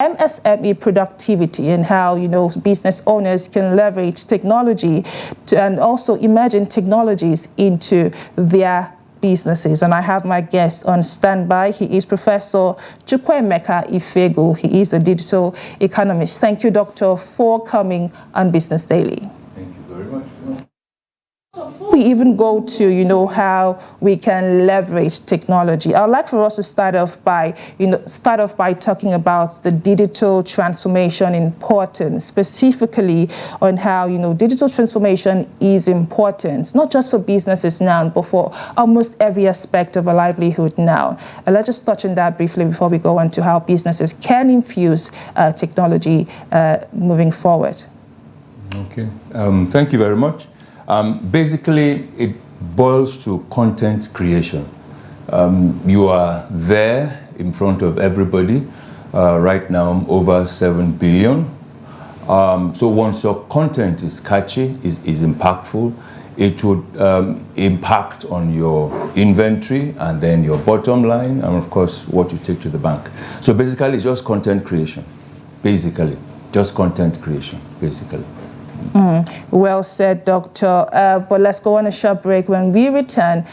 MSME productivity and how, business owners can leverage technology and also emerging technologies into their businesses. And I have my guest on standby. He is Professor Chukwuemeka Ifegwu. He is a digital economist. Thank you, Doctor, for coming on Business Daily. Thank you very much. Before we even go to, how we can leverage technology, I would like for us to start off by talking about the digital transformation importance, specifically on how, digital transformation is important, not just for businesses now, but for almost every aspect of a livelihood now. And let's just touch on that briefly before we go on to how businesses can infuse technology moving forward. Okay. Thank you very much. Basically, it boils to content creation. You are there in front of everybody. Right now, over 7 billion. So once your content is catchy, is impactful, it would impact on your inventory and then your bottom line and, of course, what you take to the bank. So basically, it's just content creation. Basically, just content creation, basically. Well said, Doctor. But let's go on a short break. When we return,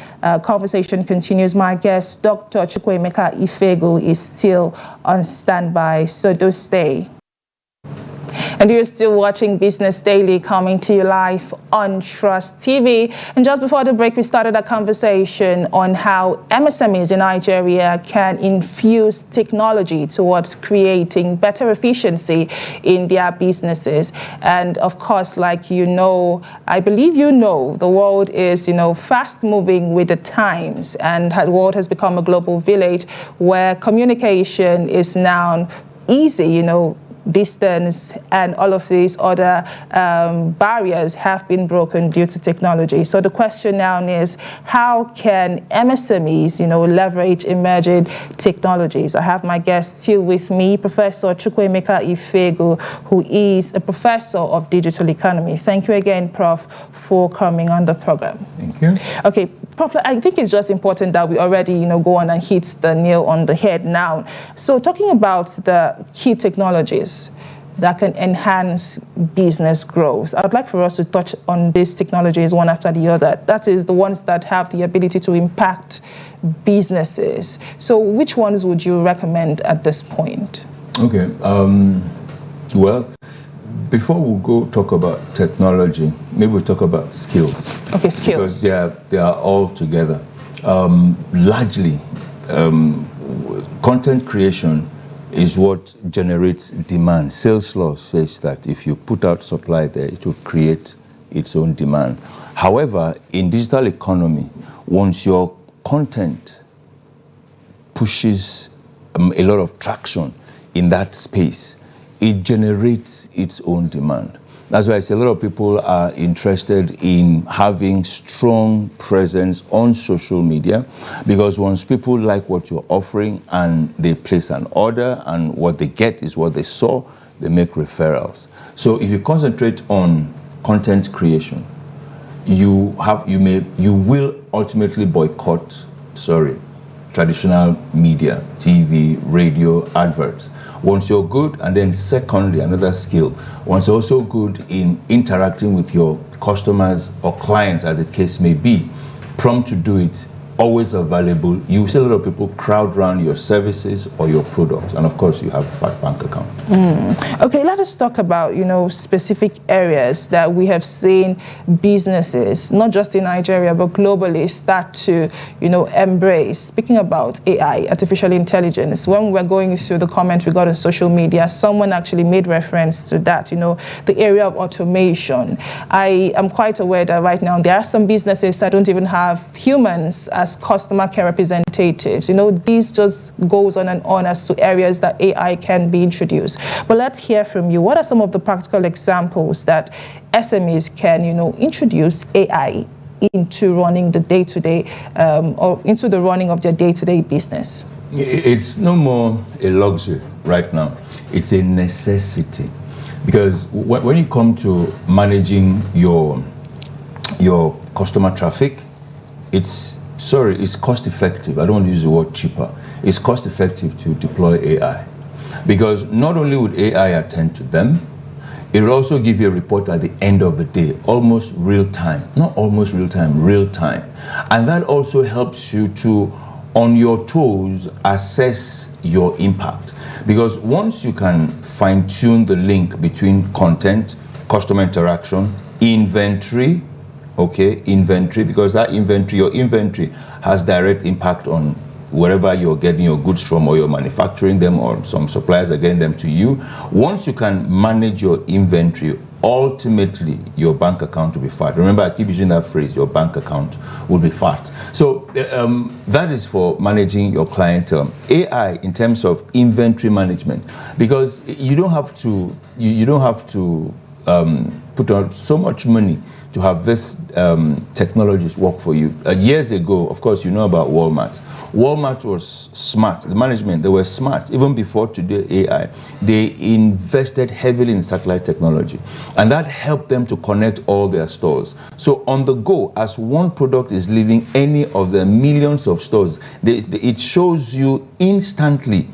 conversation continues. My guest, Dr. Chukwuemeka Ifegwu, is still on standby, so do stay. And you're still watching Business Daily, coming to you live on Trust TV. And just before the break, we started a conversation on how MSMEs in Nigeria can infuse technology towards creating better efficiency in their businesses. And of course, like I believe the world is, fast moving with the times, and the world has become a global village where communication is now easy, distance and all of these other barriers have been broken due to technology. So the question now is, how can MSMEs, leverage emerging technologies? I have my guest still with me, Professor Chukwuemeka Ifegwu, who is a professor of digital economy. Thank you again, Prof, for coming on the program. Thank you. Okay, Prof, I think it's just important that we already, go on and hit the nail on the head now. So talking about the key technologies that can enhance business growth, I would like for us to touch on these technologies one after the other. That is the ones that have the ability to impact businesses. So which ones would you recommend at this point? Okay. Well, before we go talk about technology, maybe we'll talk about skills. Okay, skills. Because they are all together. Largely, content creation is what generates demand. Sales law says that if you put out supply there, it will create its own demand. However, in digital economy, once your content pushes a lot of traction in that space, it generates its own demand. That's why I say a lot of people are interested in having strong presence on social media, because once people like what you're offering and they place an order and what they get is what they saw, they make referrals. So if you concentrate on content creation, you will ultimately boycott, traditional media, TV, radio, adverts. Once you're good, and then secondly, another skill, once you're also good in interacting with your customers or clients, as the case may be, prompt to do it, always available. You see a lot of people crowd around your services or your products, and of course you have a fat bank account. Okay, let us talk about specific areas that we have seen businesses, not just in Nigeria but globally, start to embrace. Speaking about AI, artificial intelligence, when we were going through the comments we got on social media, someone actually made reference to that, the area of automation. I am quite aware that right now there are some businesses that don't even have humans as customer care representatives. This just goes on and on as to areas that AI can be introduced. But let's hear from you. What are some of the practical examples that SMEs can, introduce AI into running the day-to-day, or into the running of their day-to-day business? It's no more a luxury right now. It's a necessity. Because when you come to managing your customer traffic, it's cost effective. I don't want to use the word cheaper. It's cost effective to deploy AI. Because not only would AI attend to them, it will also give you a report at the end of the day, almost real time. Not almost real time, real time. And that also helps you to, on your toes, assess your impact. Because once you can fine-tune the link between content, customer interaction, inventory, okay, inventory, because that inventory, your inventory has direct impact on wherever you're getting your goods from, or you're manufacturing them, or some suppliers are getting them to you. Once you can manage your inventory, ultimately your bank account will be fat. Remember, I keep using that phrase, your bank account will be fat. So that is for managing your clientele. AI in terms of inventory management, because you don't have to, you don't have to put out so much money to have this technologies work for you. Years ago, of course, you know about Walmart. Walmart was smart. The management, they were smart. Even before today AI, they invested heavily in satellite technology. And that helped them to connect all their stores. So on the go, as one product is leaving any of the millions of stores, it shows you instantly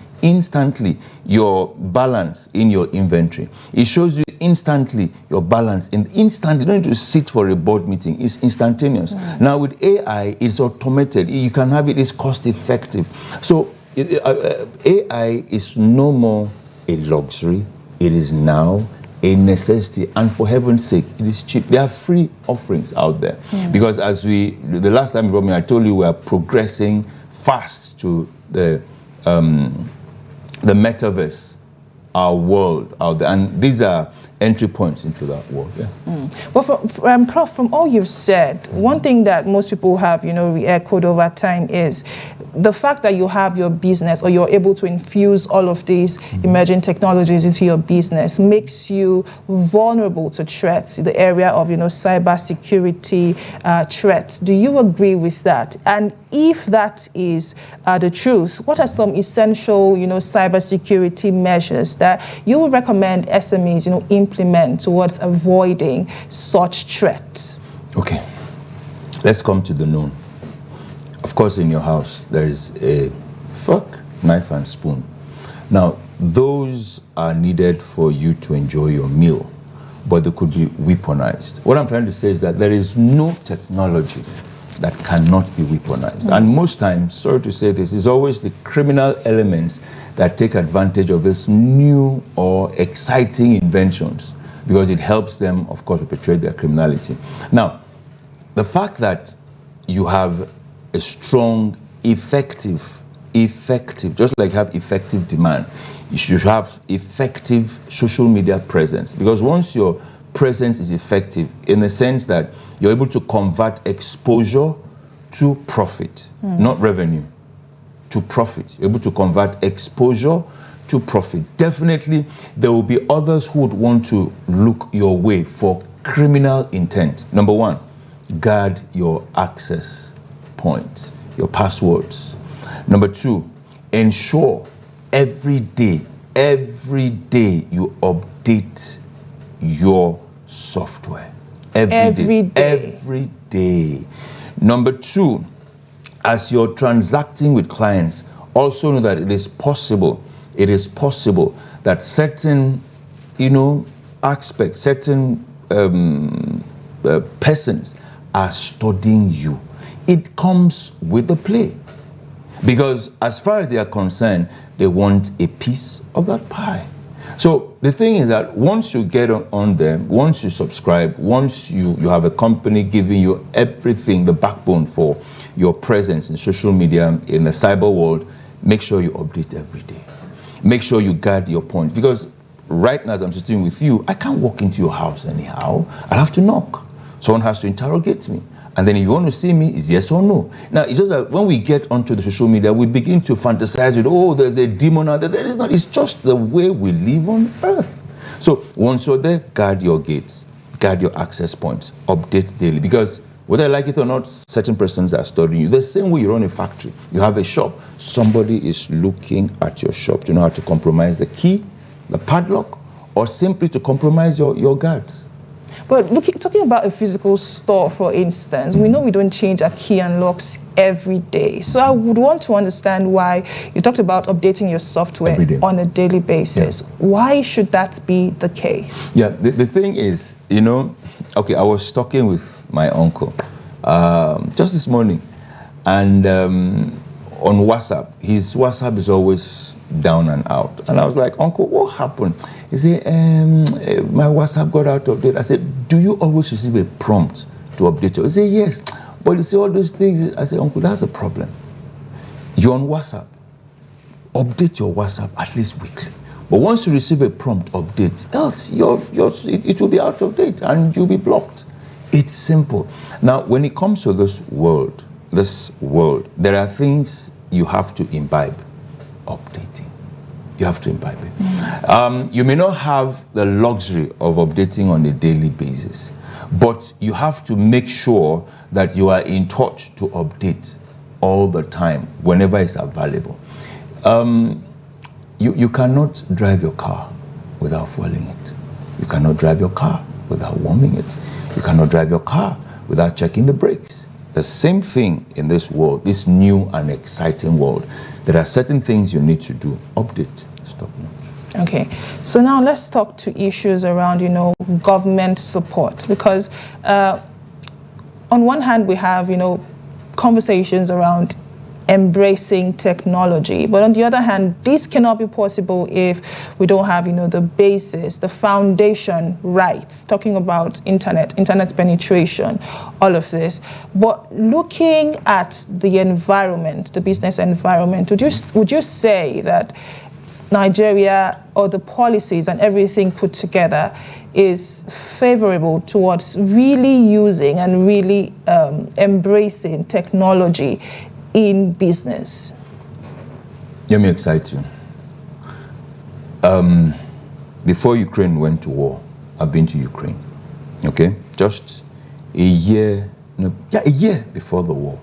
your balance in your inventory. It shows you instantly your balance in instant. You don't need to sit for a board meeting. It's instantaneous. Now with AI, it's automated. You can have it. It's cost effective. So AI is no more a luxury. It is now a necessity, and for heaven's sake, it is cheap. There are free offerings out there. Because as the last time you brought me, I told you we are progressing fast to the metaverse, our world out there, and these are entry points into that world. Well, Prof, from all you've said, one thing that most people have, re-echoed over time is the fact that you have your business, or you're able to infuse all of these emerging technologies into your business, makes you vulnerable to threats in the area of, cybersecurity threats. Do you agree with that? And if that is the truth, what are some essential, cybersecurity measures that you would recommend SMEs, implement towards avoiding such threats? Okay, let's come to the known. Of course, in your house, there is a fork, knife, and spoon. Now, those are needed for you to enjoy your meal, but they could be weaponized. What I'm trying to say is that there is no technology that cannot be weaponized. And most times, sorry to say this, is always the criminal elements that take advantage of this new or exciting inventions, because it helps them, of course, perpetrate their criminality. Now, the fact that you have a strong, effective, just like you have effective demand, you should have effective social media presence. Because once your presence is effective, in the sense that you're able to convert exposure to profit, not revenue, to profit. You're able to convert exposure to profit. Definitely, there will be others who would want to look your way for criminal intent. Number one, guard your access points, your passwords. Number two, ensure every day you update your software. Every day. Number two, as you're transacting with clients, also know that it is possible that certain, aspects, certain persons are studying you. It comes with the play. Because as far as they are concerned, they want a piece of that pie. So the thing is that once you get on them, once you subscribe, once you have a company giving you everything, the backbone for your presence in social media, in the cyber world, make sure you update every day. Make sure you guard your point. Because right now, as I'm sitting with you, I can't walk into your house anyhow. I'll have to knock. Someone has to interrogate me. And then if you want to see me, it's yes or no. Now, it's just that when we get onto the social media, we begin to fantasize with, oh, there's a demon out there. There is not. It's just the way we live on earth. So once you're there, guard your gates, guard your access points, update daily. Because whether I like it or not, certain persons are studying you. The same way you run a factory, you have a shop, somebody is looking at your shop to know how to compromise the key, the padlock, or simply to compromise your guards. But talking about a physical store, for instance, we know we don't change our key and locks every day. So I would want to understand why you talked about updating your software on a daily basis. Yeah. Why should that be the case? Yeah, the thing is, okay, I was talking with my uncle just this morning, and on WhatsApp, his WhatsApp is always down and out. And I was like, Uncle, what happened? He said, my WhatsApp got out of date. I said, do you always receive a prompt to update it? He said, yes. But you see all those things. I said, Uncle, that's a problem. You're on WhatsApp. Update your WhatsApp at least weekly. But once you receive a prompt, update. Else, it will be out of date and you'll be blocked. It's simple. Now, when it comes to this world, there are things you have to imbibe. Updating. You have to imbibe it. You may not have the luxury of updating on a daily basis, but you have to make sure that you are in touch to update all the time, whenever it's available. You cannot drive your car without fueling it. You cannot drive your car without warming it. You cannot drive your car without checking the brakes. The same thing in this world, this new and exciting world. There are certain things you need to do. Update. Stop now. Okay. So now let's talk to issues around, government support. Because on one hand, we have, conversations around embracing technology. But on the other hand, this cannot be possible if we don't have, the basis, the foundation rights, talking about internet penetration, all of this. But looking at the environment, the business environment, would you say that Nigeria, or the policies and everything put together, is favorable towards really using and really embracing technology in business? Let me excite you. Before Ukraine went to war, I've been to Ukraine. Okay, just a year before the war.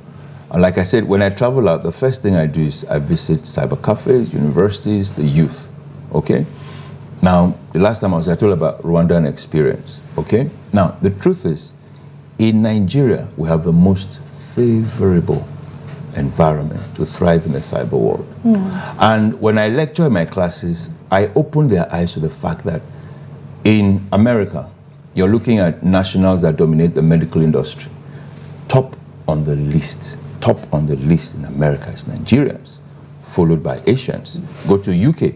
And like I said, when I travel out, the first thing I do is I visit cyber cafes, universities, the youth. Okay. Now, the last time I told about Rwandan experience. Okay. Now, the truth is, in Nigeria, we have the most favorable environment to thrive in the cyber world. And when I lecture in my classes, I open their eyes to the fact that in America, you're looking at nationals that dominate the medical industry. Top on the list in America is Nigerians, followed by Asians. Go to UK,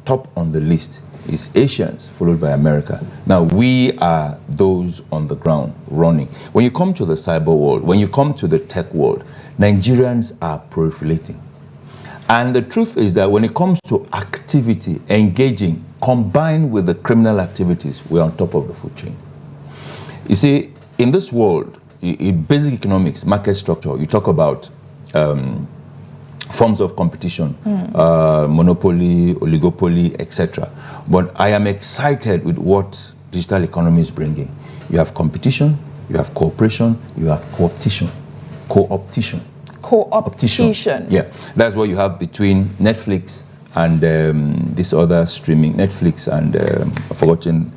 top on the list is Asians, followed by America. Now, we are those on the ground running. When you come to the cyber world, when you come to the tech world, Nigerians are proliferating. And the truth is that when it comes to activity, engaging, combined with the criminal activities, we're on top of the food chain. You see, in this world, in basic economics, market structure, you talk about forms of competition, monopoly, oligopoly, etc. But I am excited with what digital economy is bringing. You have competition, you have cooperation, you have co-opetition. Yeah, that's what you have between Netflix and this other streaming, Netflix and I've forgotten.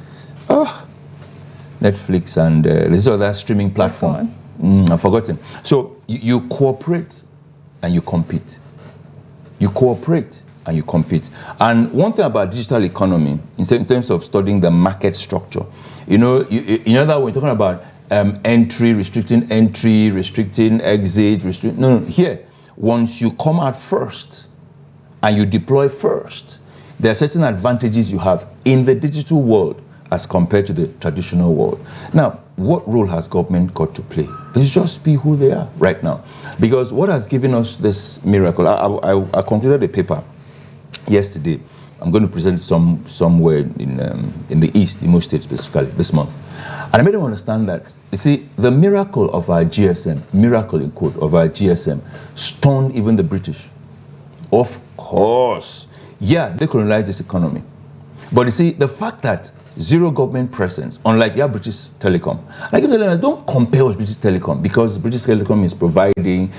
Netflix and this other streaming platform. I've forgotten. So you cooperate and you compete. You cooperate and you compete. And one thing about digital economy, in terms of studying the market structure, in other words, we're talking about entry, restricting exit, no, here, once you come out first and you deploy first, there are certain advantages you have in the digital world as compared to the traditional world. Now, what role has government got to play? Let's just be who they are right now. Because what has given us this miracle, I concluded a paper yesterday. I'm going to present somewhere in the East, Imo State specifically, this month. And I made them understand that, you see, the miracle of our GSM, miracle in quote, of our GSM, stunned even the British. Of course. Yeah, they colonized this economy. But you see, the fact that zero government presence, unlike your British Telecom. Like, don't compare with British Telecom, because British Telecom is providing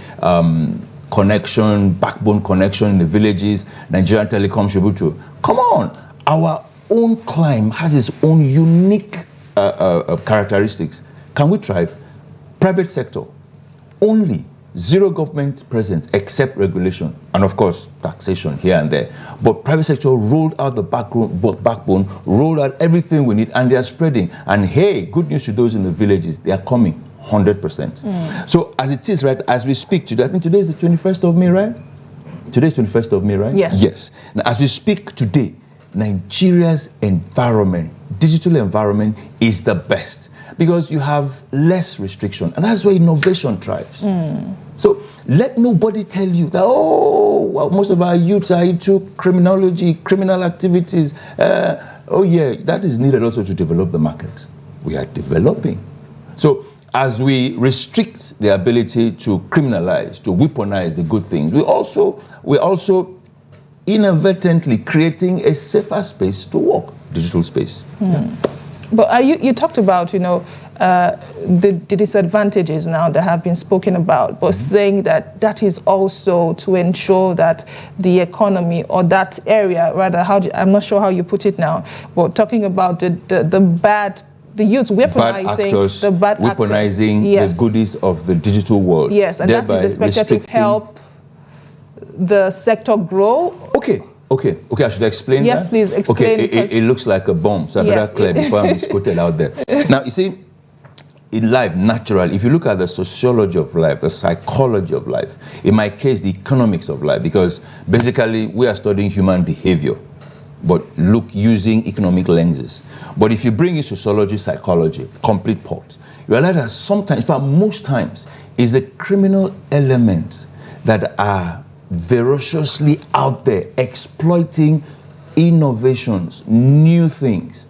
connection, backbone connection in the villages. Nigerian Telecom should be to. Come on, our own climb has its own unique characteristics, can we thrive? Private sector, only zero government presence except regulation and of course taxation here and there. But private sector rolled out the backbone, rolled out everything we need, and they are spreading. And hey, good news to those in the villages, they are coming 100%. So as it is, right, as we speak today, I think today is the 21st of May, right? Today is 21st of May, right? Yes. Yes. Now, as we speak today, Nigeria's environment, digital environment, is the best because you have less restriction, and that's where innovation thrives. So let nobody tell you that, oh, well, most of our youths are into criminology, criminal activities. Oh yeah, that is needed also to develop the market. We are developing. So as we restrict the ability to criminalize, to weaponize the good things, we're also inadvertently creating a safer space to work, digital space. But you talked about, the disadvantages now that have been spoken about, but saying that is also to ensure that the economy, or that area rather, I'm not sure how you put it now, but talking about the youth weaponizing the bad weaponizing actors. The goodies of the digital world. Yes, and that is expected to help the sector grow. Okay, I should explain that? Yes, please explain. Okay, it looks like a bomb, so I better clear before I'm misquoted out there. Now, you see, in life, naturally, if you look at the sociology of life, the psychology of life, in my case, the economics of life, because basically we are studying human behavior, but look using economic lenses. But if you bring in sociology, psychology, complete pot, you realize that sometimes, in fact, most times, is the criminal elements that are ferociously out there exploiting innovations, new things.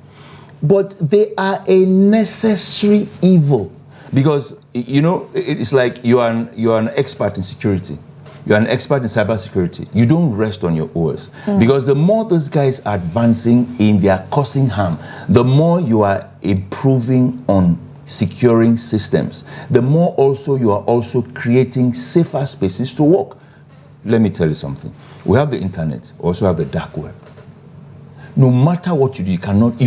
But they are a necessary evil, because it's like you are an expert in security. You're an expert in cybersecurity. You don't rest on your oars, because the more those guys are advancing in their causing harm, the more you are improving on securing systems, the more also you are also creating safer spaces to work. Let me tell you something. We have the internet, we also have the dark web. No matter what you do, you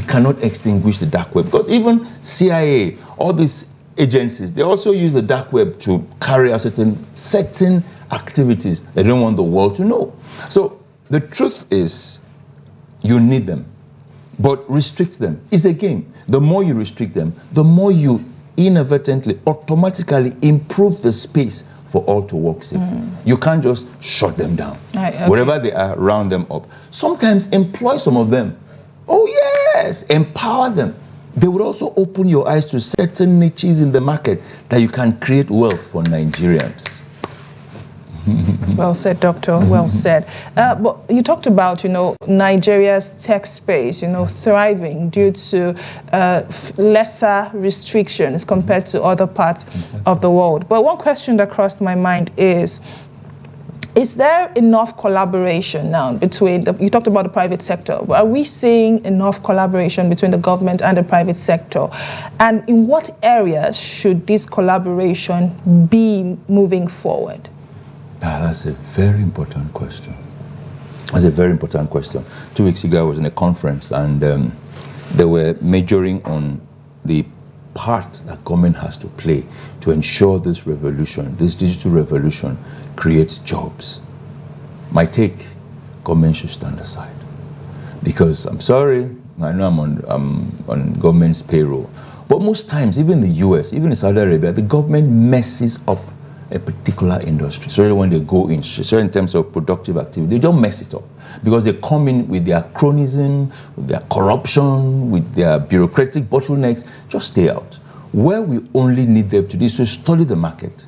cannot extinguish the dark web, because even CIA, all these agencies, they also use the dark web to carry out certain activities they don't want the world to know. So the truth is, you need them, but restrict them. It's a game. The more you restrict them, the more you inadvertently, automatically improve the space for all to work safely. You can't just shut them down. Wherever they are, round them up. Sometimes employ some of them. Oh yes, empower them. They would also open your eyes to certain niches in the market that you can create wealth for Nigerians. Well said, Doctor. Well said. But you talked about, Nigeria's tech space, thriving due to lesser restrictions compared to other parts of the world. But one question that crossed my mind is there enough collaboration now between, you talked about the private sector, but are we seeing enough collaboration between the government and the private sector? And in what areas should this collaboration be moving forward? That's a very important question. That's a very important question. 2 weeks ago, I was in a conference, and they were majoring on the part that government has to play to ensure this revolution, this digital revolution, creates jobs. My take, government should stand aside. Because I'm sorry, I know I'm on government's payroll, but most times, even in the US, even in Saudi Arabia, the government messes up a particular industry. So when they go in, so in terms of productive activity, they don't mess it up, because they come in with their cronyism, with their corruption, with their bureaucratic bottlenecks. Just stay out. Where we only need them to do is to study the market,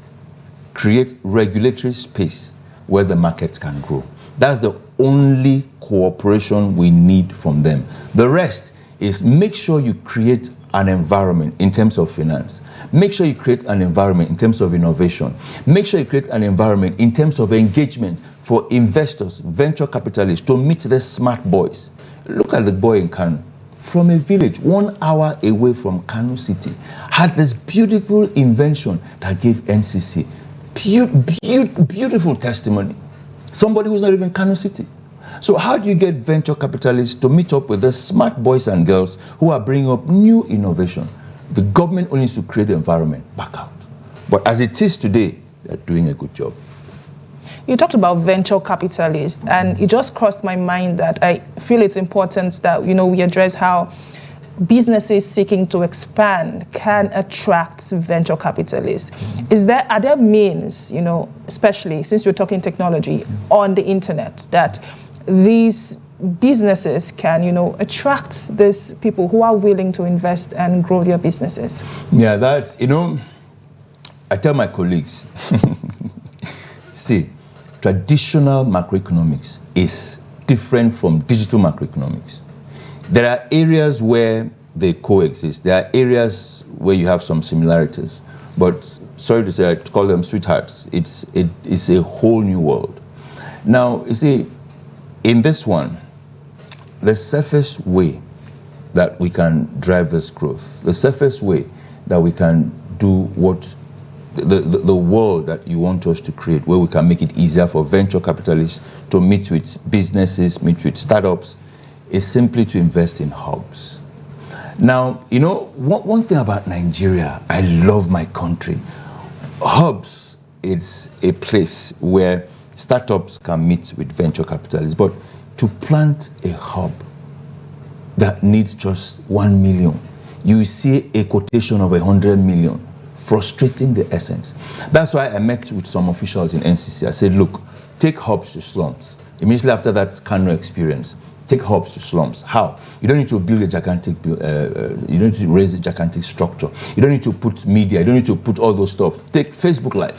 create regulatory space where the market can grow. That's the only cooperation we need from them. The rest is make sure you create an environment in terms of finance. Make sure you create an environment in terms of innovation. Make sure you create an environment in terms of engagement for investors, venture capitalists, to meet the smart boys. Look at the boy in Kano, from a village 1 hour away from Kano City, had this beautiful invention that gave NCC beautiful testimony. Somebody who's not even Kano City. So how do you get venture capitalists to meet up with the smart boys and girls who are bringing up new innovation? The government only needs to create the environment, back out. But as it is today, they're doing a good job. You talked about venture capitalists, and it just crossed my mind that I feel it's important that, we address how businesses seeking to expand can attract venture capitalists. Are there means, especially since you're talking technology on the internet, that these businesses can, attract these people who are willing to invest and grow their businesses? Yeah, that's, I tell my colleagues, see, traditional macroeconomics is different from digital macroeconomics. There are areas where they coexist. There are areas where you have some similarities. But sorry to say, I call them sweethearts. It's a whole new world. Now, you see, in this one, the safest way that we can drive this growth, the safest way that we can do what the world that you want us to create, where we can make it easier for venture capitalists to meet with businesses, meet with startups, is simply to invest in hubs. Now, one thing about Nigeria, I love my country. Hubs is a place where startups can meet with venture capitalists, but to plant a hub that needs just 1 million, you see a quotation of 100 million, frustrating the essence. That's why I met with some officials in NCC. I said, look, take hubs to slums. Immediately after that Kano experience, take hubs to slums. How? You don't need to build a gigantic, you don't need to raise a gigantic structure. You don't need to put media. You don't need to put all those stuff. Take Facebook Live.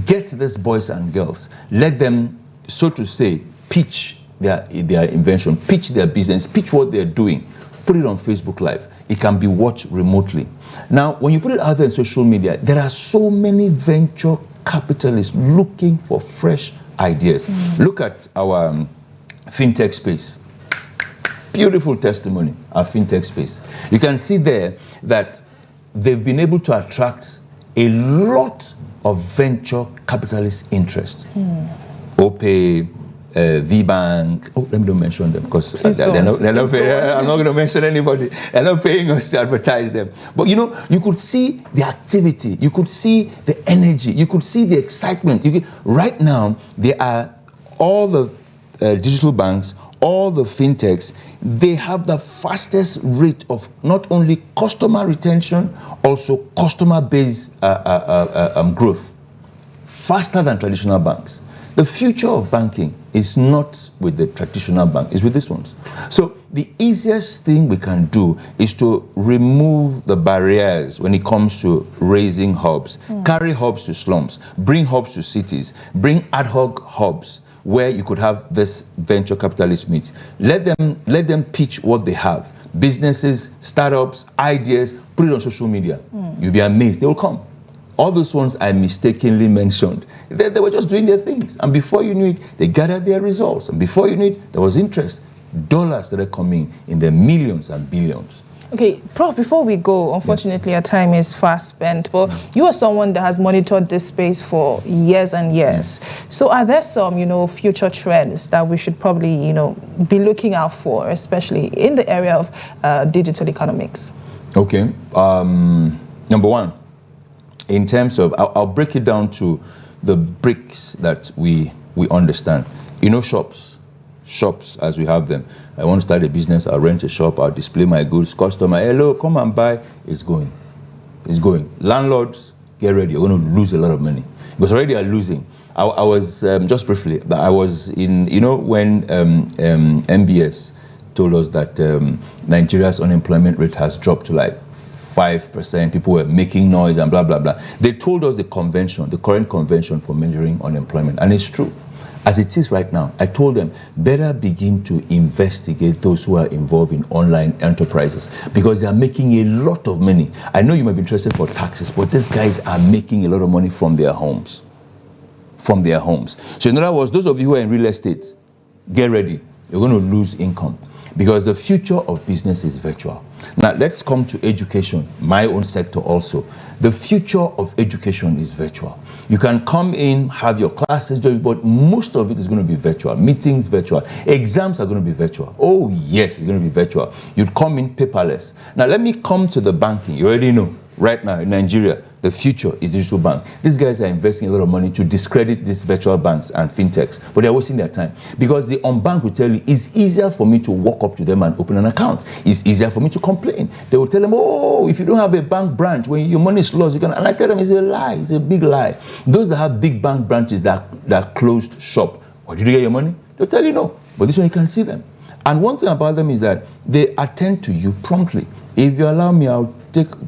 Get these boys and girls. Let them, so to say, pitch their invention, pitch their business, pitch what they're doing. Put it on Facebook Live. It can be watched remotely. Now, when you put it out there in social media, there are so many venture capitalists looking for fresh ideas. Look at our fintech space. Beautiful testimony, our fintech space. You can see there that they've been able to attract a lot of venture capitalist interest. OPay, VBank. Oh, let me not mention them because they're not paying, I'm not going to mention anybody. They're not paying us to advertise them. But you could see the activity, you could see the energy, you could see the excitement. Right now, they are all the digital banks, all the fintechs, they have the fastest rate of not only customer retention, also customer base growth, faster than traditional banks. The future of banking is not with the traditional bank, it's with these ones. So the easiest thing we can do is to remove the barriers when it comes to raising hubs, carry hubs to slums, bring hubs to cities, bring ad hoc hubs where you could have this venture capitalist meet. Let them pitch what they have. Businesses, startups, ideas, put it on social media. You'll be amazed, they will come. All those ones I mistakenly mentioned, they were just doing their things. And before you knew it, they gathered their results. And before you knew it, there was interest. Dollars started coming in the millions and billions. Okay, Prof, before we go, unfortunately our time is fast spent, but you are someone that has monitored this space for years and years. So are there some, future trends that we should probably, be looking out for, especially in the area of digital economics? Okay, number one, in terms of, I'll break it down to the bricks that we understand. Shops as we have them. I want to start a business, I'll rent a shop, I'll display my goods, customer, hello, come and buy. It's going. Landlords, get ready, you're going to lose a lot of money. Because already are losing. I was, just briefly, I was in, when MBS told us that Nigeria's unemployment rate has dropped to like 5%, people were making noise and blah, blah, blah. They told us the current convention for measuring unemployment, and it's true. As it is right now, I told them, better begin to investigate those who are involved in online enterprises because they are making a lot of money. I know you might be interested for taxes, but these guys are making a lot of money from their homes. So in other words, those of you who are in real estate, get ready. You're going to lose income because the future of business is virtual. Now, let's come to education, my own sector also. The future of education is virtual. You can come in, have your classes, but most of it is going to be virtual. Meetings, virtual. Exams are going to be virtual. Oh, yes, it's going to be virtual. You'd come in paperless. Now, let me come to the banking. You already know. Right now in Nigeria, the future is digital bank. These guys are investing a lot of money to discredit these virtual banks and fintechs, but they're wasting their time because the unbanked will tell you it's easier for me to walk up to them and open an account. It's easier for me to complain. They will tell them, oh, if you don't have a bank branch, when your money is lost, you can. And I tell them it's a lie. It's a big lie. Those that have big bank branches that closed shop, or did you get your money? They'll tell you no. But this one you can see them. And one thing about them is that they attend to you promptly. If you allow me, I'll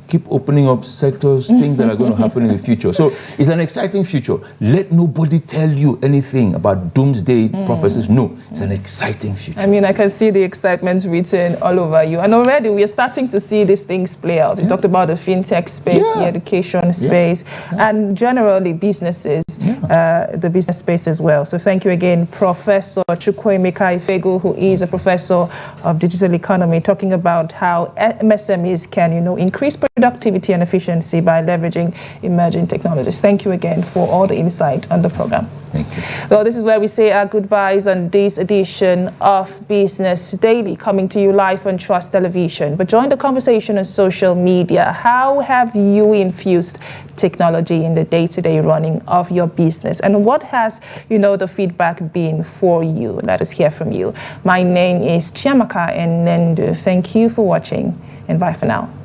keep opening up sectors, things that are going to happen in the future. So it's an exciting future. Let nobody tell you anything about doomsday prophecies. No, it's an exciting future. I mean, I can see the excitement written all over you. And already we are starting to see these things play out. You talked about the fintech space, the education space, and generally businesses, the business space as well. So thank you again, Professor Chukwuemeka Ifegwu, who is a professor of digital economy, talking about how MSMEs can, increase productivity and efficiency by leveraging emerging technologies. Thank you again for all the insight on the program. Thank you. Well, this is where we say our goodbyes on this edition of Business Daily, coming to you live on Trust Television. But join the conversation on social media. How have you infused technology in the day-to-day running of your business? And what has, the feedback been for you? Let us hear from you. My name is Chiamaka Enendu. Thank you for watching, and bye for now.